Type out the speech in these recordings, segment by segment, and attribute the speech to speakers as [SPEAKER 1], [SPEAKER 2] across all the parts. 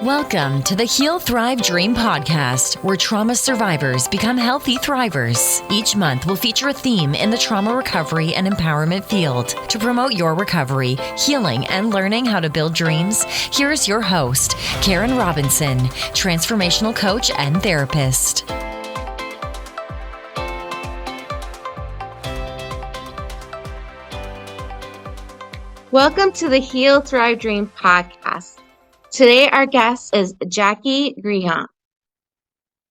[SPEAKER 1] Welcome to the Heal, Thrive, Dream podcast, where trauma survivors become healthy thrivers. Each month, we'll feature a theme in the trauma recovery and empowerment field. To promote your recovery, healing, and learning how to build dreams, here's your host, Karen Robinson, transformational coach and therapist.
[SPEAKER 2] Welcome to the Heal, Thrive, Dream podcast. Today, our guest is Jacquie Griham.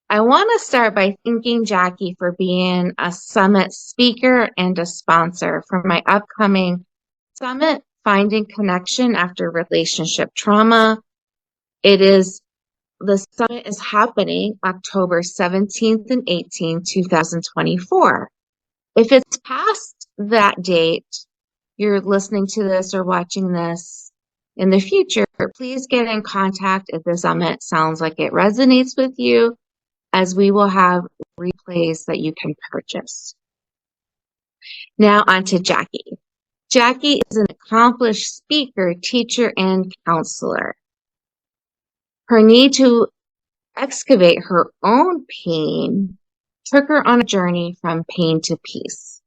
[SPEAKER 2] I want to start by thanking Jacquie for being a summit speaker and a sponsor for my upcoming summit, Finding Connection After Relationship Trauma. The summit is happening October 17th and 18th, 2024. If it's past that date, you're listening to this or watching this in the future, please get in contact if the summit sounds like it resonates with you, as we will have replays that you can purchase. Now on to Jacquie. Jacquie is an accomplished speaker, teacher, and counselor. Her need to excavate her own pain took her on a journey from pain to peace.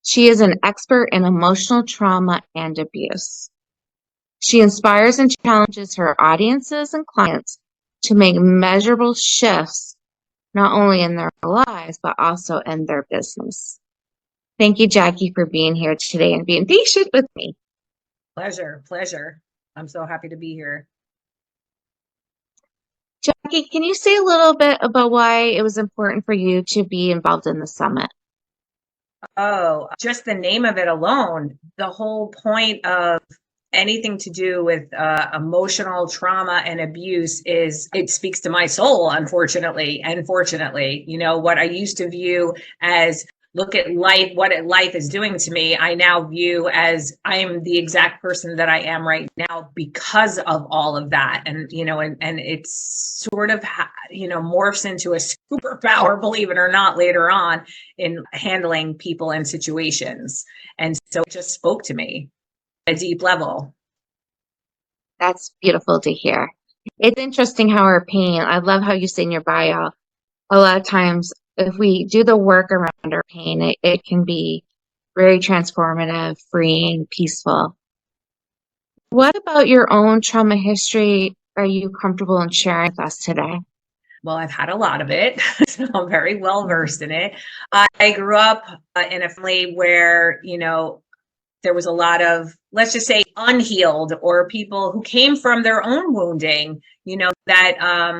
[SPEAKER 2] She is an expert in emotional trauma and abuse. She inspires and challenges her audiences and clients to make measurable shifts, not only in their lives, but also in their business. Thank you, Jacquie, for being here today and being patient with me.
[SPEAKER 3] Pleasure. I'm so happy to be here.
[SPEAKER 2] Jacquie, can you say a little bit about why it was important for you to be involved in the summit?
[SPEAKER 3] Oh, just the name of it alone, the whole point of anything to do with emotional trauma and abuse it speaks to my soul, unfortunately and fortunately. You know, what I used to view as look at life, what life is doing to me, I now view as I am the exact person that I am right now because of all of that. And, you know, and it's sort of, you know, morphs into a superpower, believe it or not, later on in handling people and situations. And so it just spoke to me at a deep level.
[SPEAKER 2] That's beautiful to hear. It's interesting how our pain, I love how you say in your bio, a lot of times if we do the work around our pain, it can be very transformative, freeing, peaceful. What about your own trauma history are you comfortable in sharing with us today?
[SPEAKER 3] Well, I've had a lot of it, so I'm very well versed in it. I grew up in a family where, you know, there was a lot of, let's just say, unhealed or people who came from their own wounding, you know, that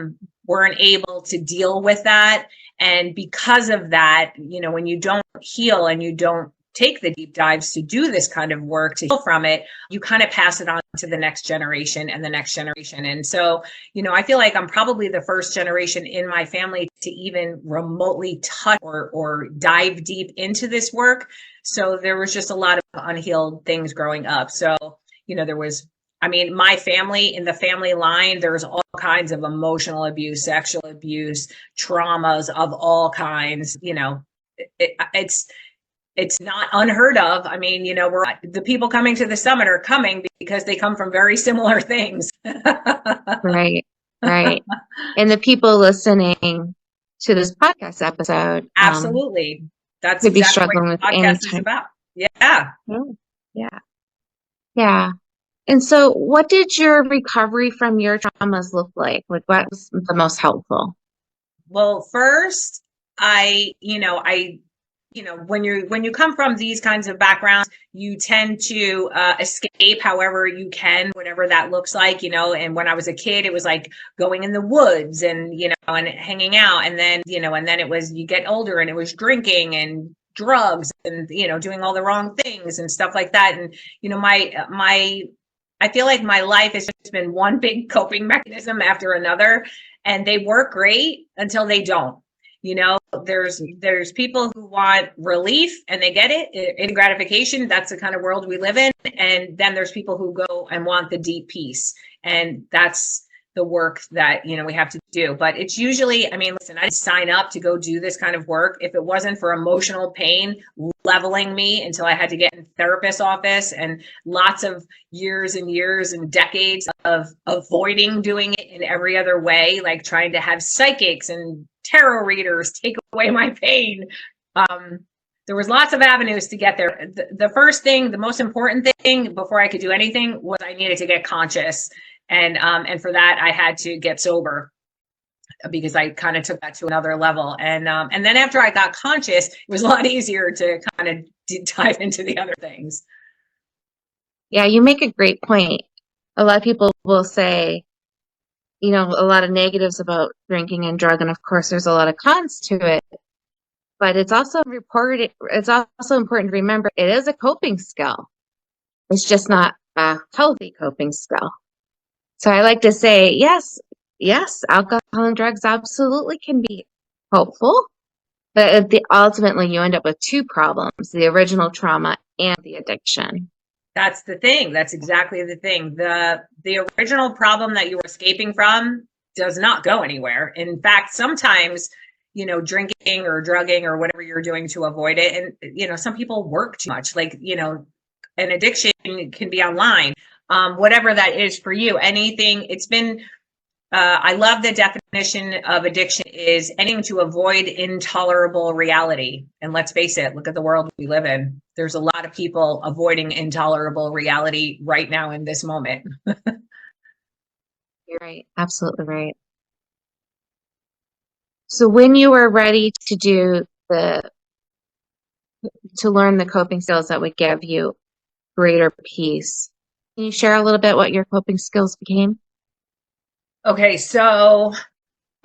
[SPEAKER 3] weren't able to deal with that. And because of that, you know, when you don't heal and you don't take the deep dives to do this kind of work to heal from it, you kind of pass it on to the next generation and the next generation. And so, you know, I feel like I'm probably the first generation in my family to even remotely touch or dive deep into this work. So there was just a lot of unhealed things growing up. So, you know, my family, in the family line, there's all kinds of emotional abuse, sexual abuse, traumas of all kinds. You know, it's not unheard of. I mean, you know, the people coming to the summit are coming because they come from very similar things.
[SPEAKER 2] Right. And the people listening to this podcast episode.
[SPEAKER 3] Absolutely. That's
[SPEAKER 2] could be
[SPEAKER 3] exactly
[SPEAKER 2] struggling
[SPEAKER 3] what
[SPEAKER 2] with
[SPEAKER 3] the podcast is about.
[SPEAKER 2] Yeah. And so what did your recovery from your traumas look like? Like, what was the most helpful?
[SPEAKER 3] Well, first, when you come from these kinds of backgrounds, you tend to escape however you can, whatever that looks like, you know. And when I was a kid, it was like going in the woods and, you know, and hanging out. And then, you know, and then it was, you get older and it was drinking and drugs and, you know, doing all the wrong things and stuff like that. And, you know, I feel like my life has just been one big coping mechanism after another, and they work great until they don't. You know, there's people who want relief and they get it in gratification. That's the kind of world we live in. And then there's people who go and want the deep peace. And that's the work that, we have to do. But it's usually, I mean, listen, I sign up to go do this kind of work. If it wasn't for emotional pain leveling me until I had to get in the therapist's office and lots of years and years and decades of avoiding doing it in every other way, like trying to have psychics and tarot readers take away my pain. There was lots of avenues to get there. The first thing, the most important thing before I could do anything was I needed to get conscious. And for that, I had to get sober because I kind of took that to another level. And then after I got conscious, it was a lot easier to kind of dive into the other things.
[SPEAKER 2] Yeah, you make a great point. A lot of people will say, a lot of negatives about drinking and drug, and of course there's a lot of cons to it. But it's also important to remember it is a coping skill. It's just not a healthy coping skill. So I like to say, yes, alcohol and drugs absolutely can be helpful, but ultimately you end up with two problems, the original trauma and the addiction.
[SPEAKER 3] That's the thing. That's exactly the thing. The original problem that you were escaping from does not go anywhere. In fact, sometimes, drinking or drugging or whatever you're doing to avoid it. And, some people work too much, like, an addiction can be online. Whatever that is for you, anything. It's been, I love the definition of addiction is anything to avoid intolerable reality. And let's face it, look at the world we live in. There's a lot of people avoiding intolerable reality right now in this moment.
[SPEAKER 2] You're right. Absolutely right. So when you were ready to learn the coping skills that would give you greater peace, can you share a little bit what your coping skills became?
[SPEAKER 3] Okay, so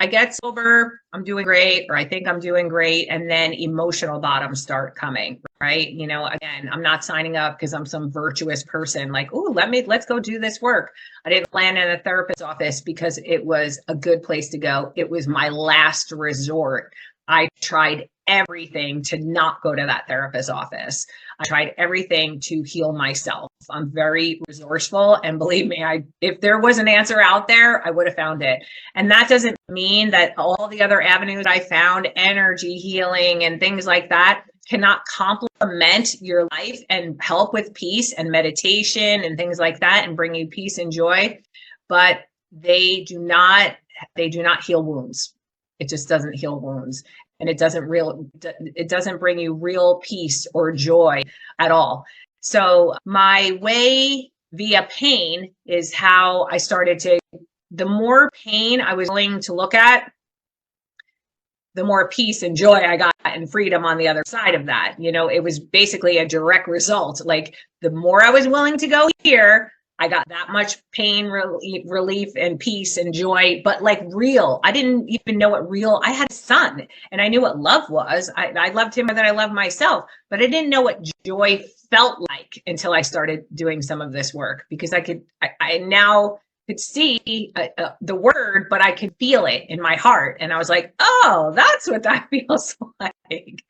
[SPEAKER 3] I get sober, I'm doing great, or I think I'm doing great, and then emotional bottoms start coming, right? Again, I'm not signing up because I'm some virtuous person, like, oh, let's go do this work. I didn't land in a therapist's office because it was a good place to go. It was my last resort. I tried everything to not go to that therapist's office. I tried everything to heal myself. I'm very resourceful, and believe me, if there was an answer out there, I would have found it. And that doesn't mean that all the other avenues I found, energy healing and things like that, cannot complement your life and help with peace and meditation and things like that and bring you peace and joy. But they do not heal wounds. It just doesn't heal wounds. And it doesn't bring you real peace or joy at all. So my way via pain is how I started to, the more pain I was willing to look at, the more peace and joy I got and freedom on the other side of that. It was basically a direct result. Like the more I was willing to go here, I got that much pain relief and peace and joy, but like real. I didn't even know what real, I had a son and I knew what love was. I loved him more than I loved myself, but I didn't know what joy felt like until I started doing some of this work, because I now could see the word, but I could feel it in my heart. And I was like, oh, that's what that feels like.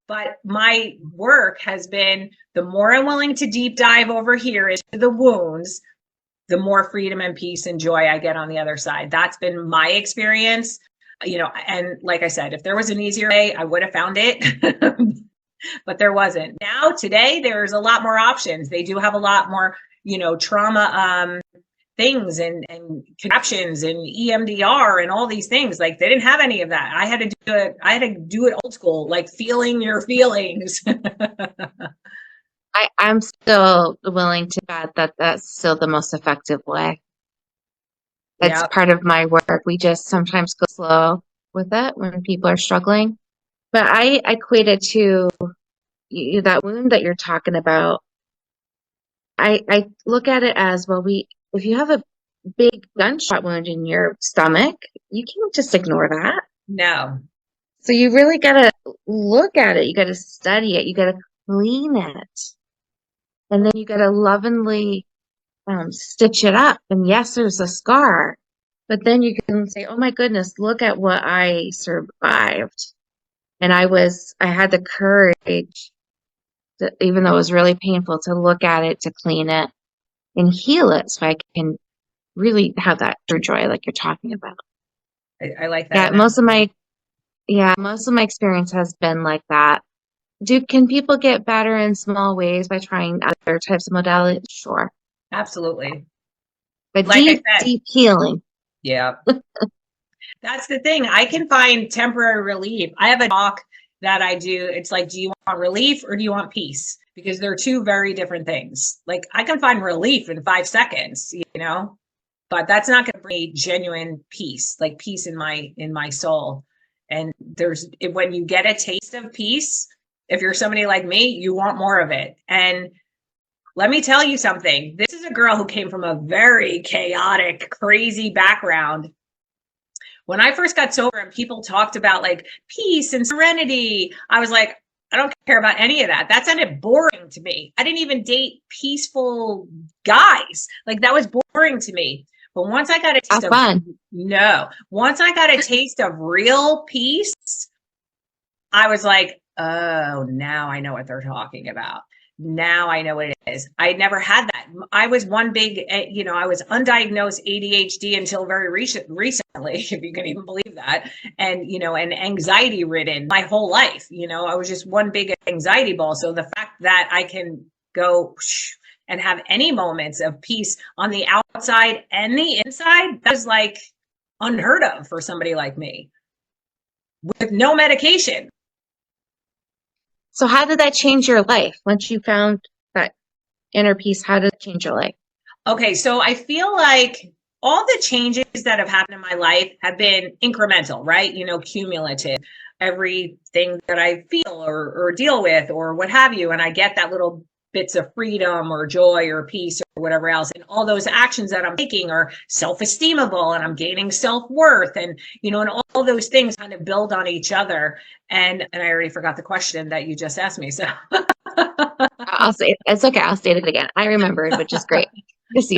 [SPEAKER 3] But my work has been, the more I'm willing to deep dive over here into the wounds, the more freedom and peace and joy I get on the other side. That's been my experience. And like I said, if there was an easier way, I would have found it, but there wasn't. Now, today, there's a lot more options. They do have a lot more, trauma things and contraptions and EMDR and all these things. Like they didn't have any of that. I had to do it old school, like feeling your feelings.
[SPEAKER 2] I'm still willing to bet that that's still the most effective way. It's part of my work. We just sometimes go slow with it when people are struggling. But I equate it to that wound that you're talking about. I look at it as, well, if you have a big gunshot wound in your stomach, you can't just ignore that.
[SPEAKER 3] No.
[SPEAKER 2] So you really got to look at it. You got to study it. You got to clean it. And then you got to lovingly stitch it up. And yes, there's a scar. But then you can say, oh my goodness, look at what I survived. And I had the courage, even though it was really painful, to look at it, to clean it and heal it so I can really have that true joy like you're talking about.
[SPEAKER 3] I like that.
[SPEAKER 2] Yeah, most of my experience has been like that. Can people get better in small ways by trying other types of modalities? Sure.
[SPEAKER 3] Absolutely.
[SPEAKER 2] But
[SPEAKER 3] Like I
[SPEAKER 2] deep,
[SPEAKER 3] said,
[SPEAKER 2] deep healing.
[SPEAKER 3] yeah. That's the thing. I can find temporary relief. I have a talk that I do. It's like, do you want relief or do you want peace? Because they're two very different things. Like I can find relief in 5 seconds, but that's not going to bring me genuine peace, like peace in my soul. And when you get a taste of peace, if you're somebody like me, you want more of it. And let me tell you something. This is a girl who came from a very chaotic, crazy background. When I first got sober and people talked about like peace and serenity, I was like, I don't care about any of that. That sounded boring to me. I didn't even date peaceful guys. Like that was boring to me. But once I got a taste once I got a taste of real peace, I was like, oh, now I know what they're talking about. Now I know what it is. I never had that. I was one big, I was undiagnosed ADHD until very recently, if you can even believe that. And, and anxiety ridden my whole life. I was just one big anxiety ball. So the fact that I can go and have any moments of peace on the outside and the inside, that was like unheard of for somebody like me with no medication.
[SPEAKER 2] So how did that change your life once you found that inner peace? How did it change your life?
[SPEAKER 3] Okay, so I feel like all the changes that have happened in my life have been incremental, right? Cumulative. Everything that I feel or deal with or what have you, and I get that little bits of freedom or joy or peace or whatever else. And all those actions that I'm taking are self-esteemable and I'm gaining self-worth and, and all those things kind of build on each other. And I already forgot the question that you just asked me. So
[SPEAKER 2] I'll say it's okay. I'll state it again. I remembered, which is great. Just,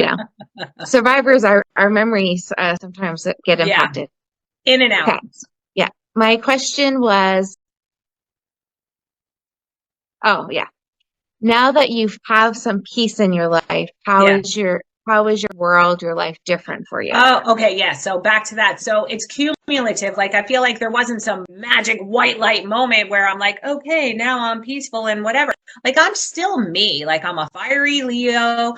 [SPEAKER 2] survivors, our memories sometimes get impacted.
[SPEAKER 3] In and out.
[SPEAKER 2] Okay. Yeah. My question was, now that you have some peace in your life, how is your world, your life different for you?
[SPEAKER 3] Oh, okay. Yeah. So back to that. So it's cumulative. Like, I feel like there wasn't some magic white light moment where I'm like, okay, now I'm peaceful and whatever. Like, I'm still me. Like, I'm a fiery Leo,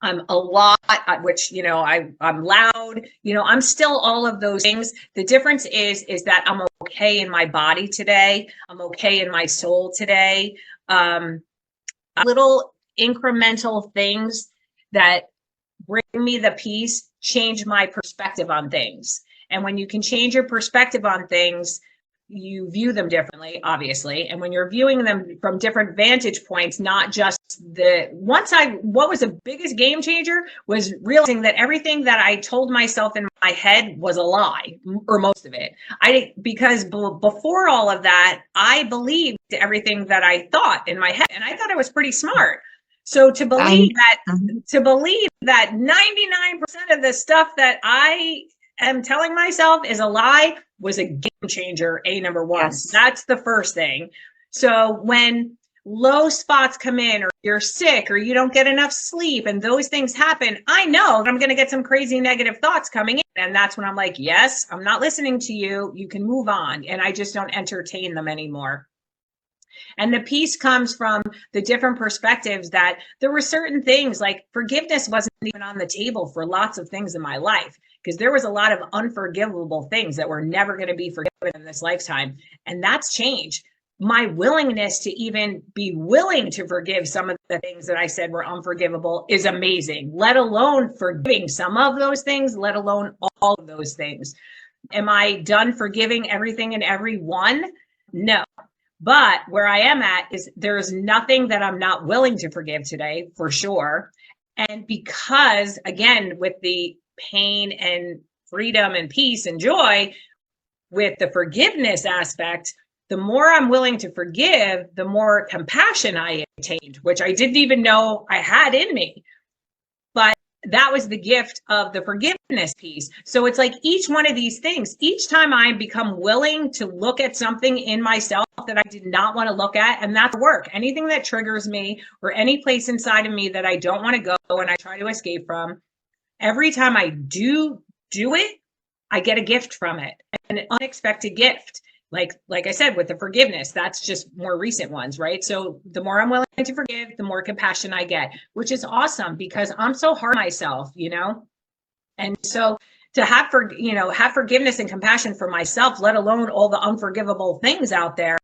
[SPEAKER 3] I'm a lot, which, I'm loud, I'm still all of those things. The difference is that I'm okay in my body today. I'm okay in my soul today. Little incremental things that bring me the peace, change my perspective on things. And when you can change your perspective on things, you view them differently, obviously. And when you're viewing them from different vantage points, not just what was the biggest game changer was realizing that everything that I told myself in my head was a lie, or most of it. Because before all of that, I believed everything that I thought in my head, and I thought I was pretty smart. So to believe that 99% of the stuff that I am telling myself is a lie was a game changer, number one. Yes. That's the first thing. So when low spots come in, or you're sick, or you don't get enough sleep, and those things happen, I know that I'm going to get some crazy negative thoughts coming in. And that's when I'm like, yes, I'm not listening to you. You can move on. And I just don't entertain them anymore. And the peace comes from the different perspectives that there were certain things like forgiveness wasn't even on the table for lots of things in my life, because there was a lot of unforgivable things that were never going to be forgiven in this lifetime. And that's changed. My willingness to even be willing to forgive some of the things that I said were unforgivable is amazing, let alone forgiving some of those things, let alone all of those things. Am I done forgiving everything and everyone? No. But where I am at is there's nothing that I'm not willing to forgive today, for sure. And because, again, with the pain and freedom and peace and joy, with the forgiveness aspect, the more I'm willing to forgive, the more compassion I attained, which I didn't even know I had in me. But that was the gift of the forgiveness piece. So it's like each one of these things, each time I become willing to look at something in myself that I did not want to look at, and that's work. Anything that triggers me or any place inside of me that I don't want to go and I try to escape from, every time I do it, I get a gift from it, an unexpected gift. Like I said, with the forgiveness, that's just more recent ones, right? So the more I'm willing to forgive, the more compassion I get, which is awesome because I'm so hard on myself, And so to have forgiveness and compassion for myself, let alone all the unforgivable things out there,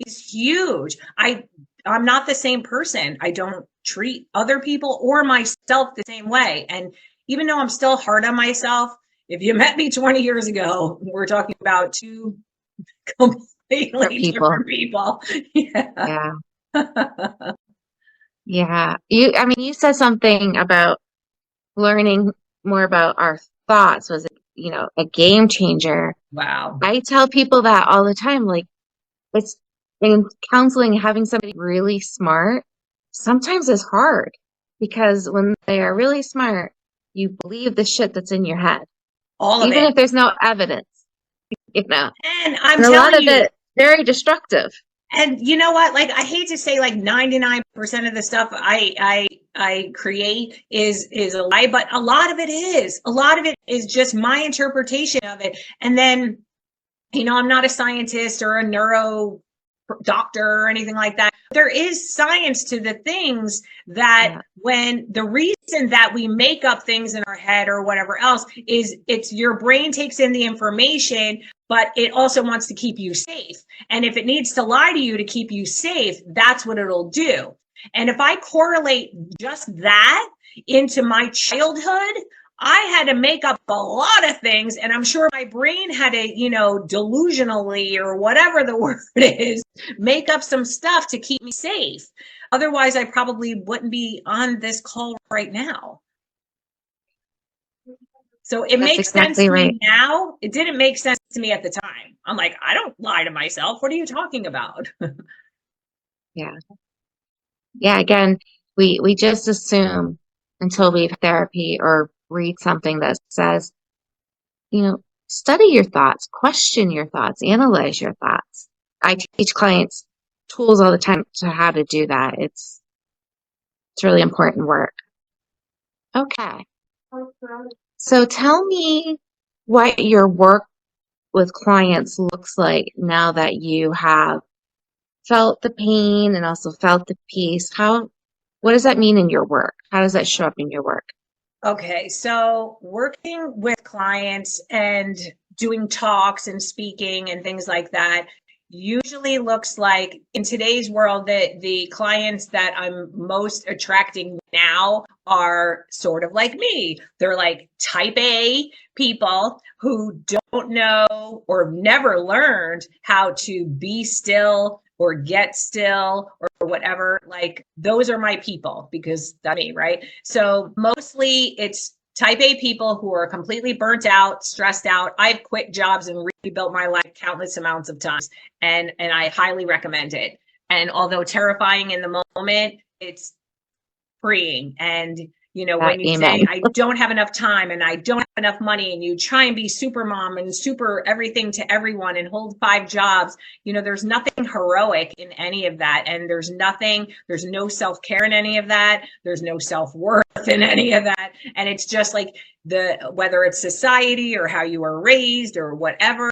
[SPEAKER 3] is huge. I'm not the same person. I don't treat other people or myself the same way. And even though I'm still hard on myself, if you met me 20 years ago, we're talking about two completely different people.
[SPEAKER 2] Yeah. Yeah. You said something about learning more about our thoughts was, a game changer.
[SPEAKER 3] Wow.
[SPEAKER 2] I tell people that all the time. Like, it's in counseling, having somebody really smart sometimes is hard because when they are really smart, you believe the shit that's in your head,
[SPEAKER 3] all of
[SPEAKER 2] even
[SPEAKER 3] it,
[SPEAKER 2] if there's no evidence,
[SPEAKER 3] And I'm
[SPEAKER 2] and a
[SPEAKER 3] telling
[SPEAKER 2] lot of
[SPEAKER 3] you,
[SPEAKER 2] it very destructive.
[SPEAKER 3] And you know what? Like, I hate to say, like 99% of the stuff I create is a lie, but a lot of it is just my interpretation of it. And then, I'm not a scientist or a neuro doctor or anything like that. There is science to the things that when the reason that we make up things in our head or whatever else is it's your brain takes in the information, but it also wants to keep you safe. And if it needs to lie to you to keep you safe, that's what it'll do. And if I correlate just that into my childhood, I had to make up a lot of things, and I'm sure my brain had to, delusionally or whatever the word is, make up some stuff to keep me safe. Otherwise, I probably wouldn't be on this call right now. So it makes sense to me now. It didn't make sense to me at the time. I'm like, I don't lie to myself. What are you talking about?
[SPEAKER 2] Yeah. Yeah. Again, we just assume until we have therapy or read something that says, study your thoughts, question your thoughts, analyze your thoughts. I teach clients tools all the time to how to do that. It's really important work. Okay. So tell me what your work with clients looks like now that you have felt the pain and also felt the peace. What does that mean in your work? How does that show up in your work?
[SPEAKER 3] Okay, so working with clients and doing talks and speaking and things like that usually looks like, in today's world, that the clients that I'm most attracting now are sort of like me. They're like type A people who don't know or never learned how to be still or get still or whatever. Like, those are my people because that's me, right? So mostly it's type A people who are completely burnt out, stressed out. I've quit jobs and rebuilt my life countless amounts of times, and I highly recommend it. And although terrifying in the moment, it's freeing. And when you say I don't have enough time and I don't have enough money, and you try and be super mom and super everything to everyone and hold 5 jobs, there's nothing heroic in any of that. And there's no self-care in any of that. There's no self-worth in any of that. And it's just like whether it's society or how you were raised or whatever,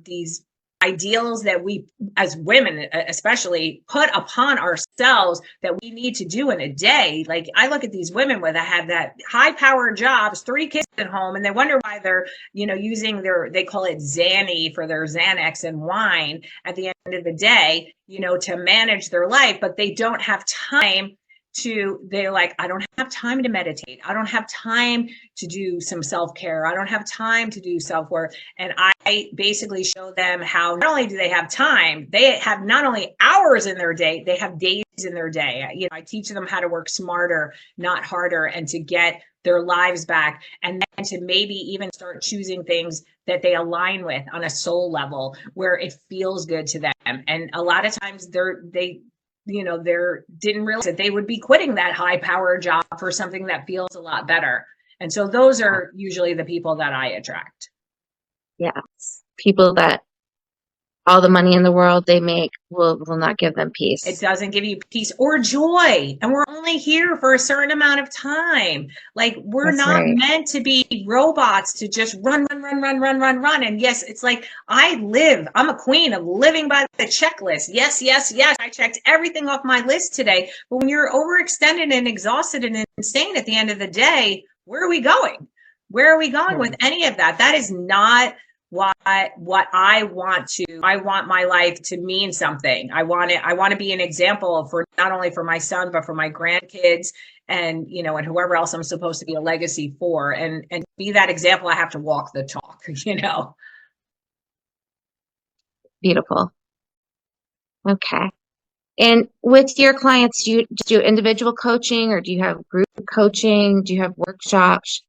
[SPEAKER 3] these ideals that we as women especially put upon ourselves that we need to do in a day. Like, I look at these women that have that high powered jobs, 3 kids at home, and they wonder why they're using they call it Xanny for their Xanax and wine at the end of the day, to manage their life, but they don't have time they're like, I don't have time to meditate. I don't have time to do some self-care. I don't have time to do self-work. And I basically show them how not only do they have time, they have not only hours in their day, they have days in their day. I teach them how to work smarter, not harder, and to get their lives back, and then to maybe even start choosing things that they align with on a soul level where it feels good to them. And a lot of times didn't realize that they would be quitting that high power job for something that feels a lot better. And so those are usually the people that I attract.
[SPEAKER 2] Yes. People that all the money in the world they make will not give them peace.
[SPEAKER 3] It doesn't give you peace or joy. And we're only here for a certain amount of time. Like, we're
[SPEAKER 2] That's
[SPEAKER 3] not
[SPEAKER 2] right.
[SPEAKER 3] meant to be robots to just run. And yes, it's like I'm a queen of living by the checklist. Yes. I checked everything off my list today. But when you're overextended and exhausted and insane at the end of the day, where are we going? Where are we going with any of that? That is not what I want my life to mean something. I want to be an example for not only for my son, but for my grandkids and, and whoever else I'm supposed to be a legacy for, and be that example. I have to walk the talk,
[SPEAKER 2] Beautiful. Okay. And with your clients, do you do individual coaching or do you have group coaching? Do you have workshops?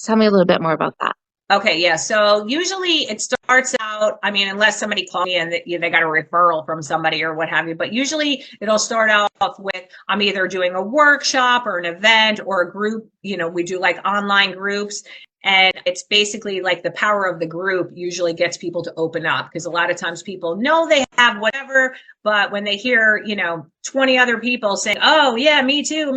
[SPEAKER 2] Tell me a little bit more about that.
[SPEAKER 3] Okay, yeah. So usually it starts out, unless somebody calls me and they got a referral from somebody or what have you, but usually it'll start off with, I'm either doing a workshop or an event or a group. We do like online groups. And it's basically like the power of the group usually gets people to open up, because a lot of times people know they have whatever, but when they hear, 20 other people saying, oh yeah, me too,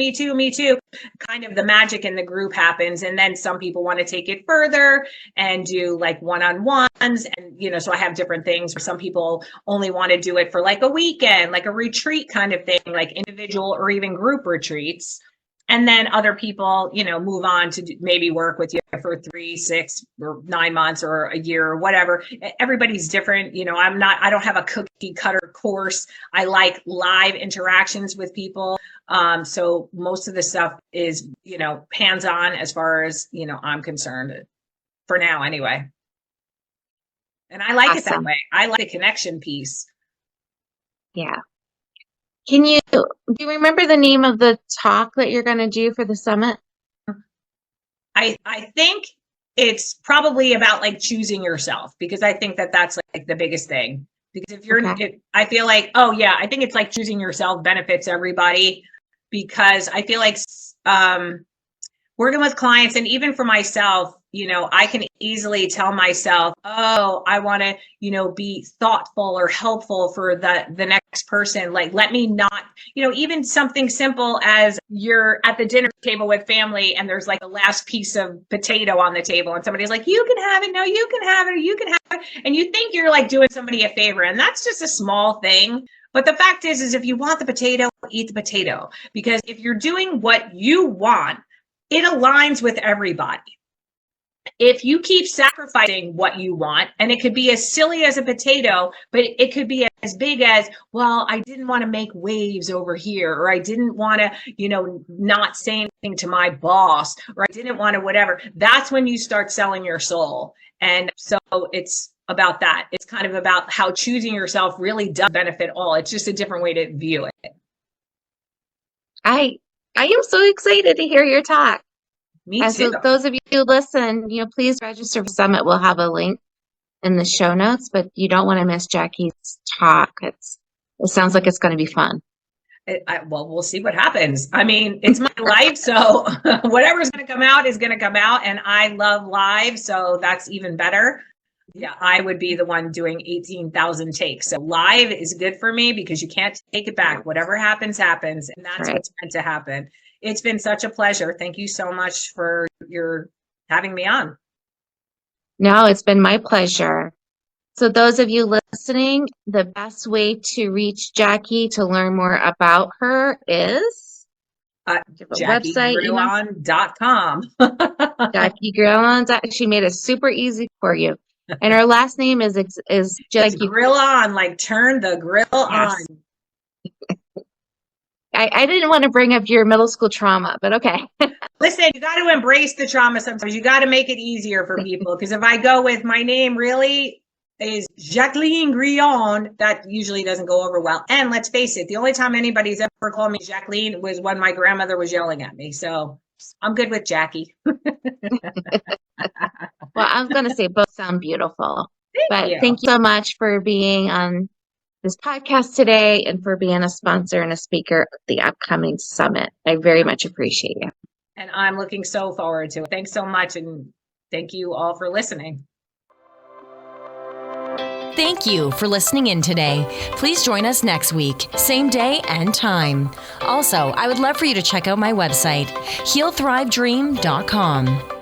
[SPEAKER 3] kind of the magic in the group happens. And then some people want to take it further and do like one-on-ones. And, so I have different things where some people only want to do it for like a weekend, like a retreat kind of thing, like individual or even group retreats. And then other people, move on to maybe work with you for 3, 6, or 9 months or a year or whatever. Everybody's different. I don't have a cookie cutter course. I like live interactions with people. So most of the stuff is, hands-on as far as, I'm concerned for now anyway. And I like it that way. I like the connection piece.
[SPEAKER 2] Yeah. Do you remember the name of the talk that you're going to do for the summit?
[SPEAKER 3] I think it's probably about like choosing yourself, because I think that's like the biggest thing. Because I feel like, I think it's like choosing yourself benefits everybody, because I feel like working with clients and even for myself, I can easily tell myself, oh, I want to, be thoughtful or helpful for the next person. Like, let me not, even something simple as you're at the dinner table with family and there's like the last piece of potato on the table and somebody's like, you can have it. No, you can have it. Or you can have it. And you think you're like doing somebody a favor. And that's just a small thing. But the fact is if you want the potato, eat the potato. Because if you're doing what you want, it aligns with everybody. If you keep sacrificing what you want, and it could be as silly as a potato, but it could be as big as, well, I didn't want to make waves over here, or I didn't want to, not say anything to my boss, or I didn't want to whatever. That's when you start selling your soul. And so it's about that. It's kind of about how choosing yourself really does benefit all. It's just a different way to view it.
[SPEAKER 2] I am so excited to hear your talk.
[SPEAKER 3] Me too.
[SPEAKER 2] So those of you who listen, please register for Summit. We'll have a link in the show notes, but you don't want to miss Jackie's talk. It sounds like it's going to be fun.
[SPEAKER 3] Well, we'll see what happens. It's my life, so whatever's going to come out is going to come out, and I love live, so that's even better. Yeah, I would be the one doing 18,000 takes. So live is good for me because you can't take it back. Whatever happens, happens. And that's right. What's meant to happen. It's been such a pleasure. Thank you so much for your having me on.
[SPEAKER 2] No, it's been my pleasure. So those of you listening, the best way to reach Jacquie to learn more about her is
[SPEAKER 3] JacquieGrillon.com.
[SPEAKER 2] JacquieGrillon. She made it super easy for you. And her last name is Jacquie.
[SPEAKER 3] Grill on, like turn the grill on.
[SPEAKER 2] I didn't want to bring up your middle school trauma, but okay.
[SPEAKER 3] Listen, you got to embrace the trauma sometimes. You got to make it easier for people. Because if I go with my name really is Jacqueline Grillon, that usually doesn't go over well. And let's face it, the only time anybody's ever called me Jacqueline was when my grandmother was yelling at me. So I'm good with Jacquie.
[SPEAKER 2] Well, I was going to say both sound beautiful. Thank you so much for being on this podcast today and for being a sponsor and a speaker at the upcoming summit. I very much appreciate you.
[SPEAKER 3] And I'm looking so forward to it. Thanks so much. And thank you all for listening.
[SPEAKER 1] Thank you for listening in today. Please join us next week, same day and time. Also, I would love for you to check out my website, healthrivedream.com.